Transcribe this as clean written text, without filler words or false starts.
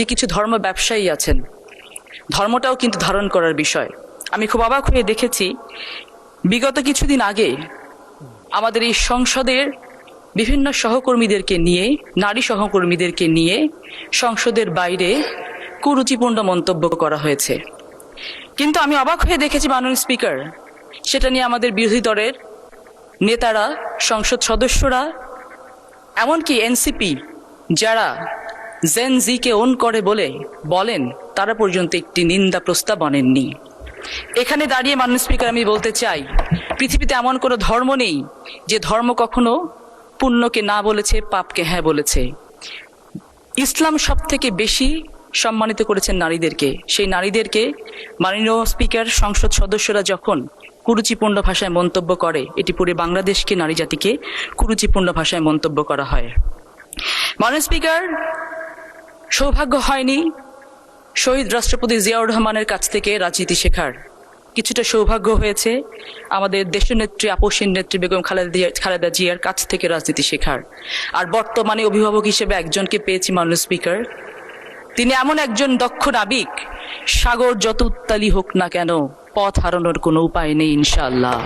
যে কিছু ধর্ম ব্যবসায়ী আছেন, ধর্মটাও কিন্তু ধারণ করার বিষয়। আমি খুব অবাক হয়ে দেখেছি, বিগত কিছুদিন আগে আমাদের এই সংসদের বিভিন্ন সহকর্মীদেরকে নিয়ে, নারী সহকর্মীদেরকে নিয়ে সংসদের বাইরে কুরুচিপূর্ণ মন্তব্য করা হয়েছে। কিন্তু আমি অবাক হয়ে দেখেছি মাননীয় স্পিকার, সেটা নিয়ে আমাদের বিরোধী দলের নেতারা, সংসদ সদস্যরা, এমনকি এনসিপি যারা জেন জিকে ওন করে বলেন, তারা পর্যন্ত একটি নিন্দা প্রস্তাব আনেননি। এখানে দাঁড়িয়ে মাননীয় স্পিকার আমি বলতে চাই, পৃথিবীতে এমন কোনো ধর্ম নেই যে ধর্ম কখনো পুণ্যকে না বলেছে, পাপকে হ্যাঁ বলেছে। ইসলাম সব থেকে বেশি সম্মানিত করেছেন নারীদেরকে। সেই নারীদেরকে মাননীয় স্পিকার, সংসদ সদস্যরা যখন কুরুচিপূর্ণ ভাষায় মন্তব্য করে, এটি পুরো বাংলাদেশকে, নারী জাতিকে কুরুচিপূর্ণ ভাষায় মন্তব্য করা হয়। মাননীয় স্পিকার, সৌভাগ্য হয়নি শহীদ রাষ্ট্রপতি জিয়াউর রহমানের কাছ থেকে রাজনীতি শেখার, কিছুটা সৌভাগ্য হয়েছে আমাদের দেশনেত্রী, আপসীন নেত্রী বেগম খালেদা জিয়ার কাছ থেকে রাজনীতি শেখার। আর বর্তমানে অভিভাবক হিসেবে একজনকে পেয়েছি মাননীয় স্পিকার, তিনি এমন একজন দক্ষ নাবিক, সাগর যত উত্তালি হোক না কেন পথ হারানোর কোনো উপায় নেই ইনশাআল্লাহ।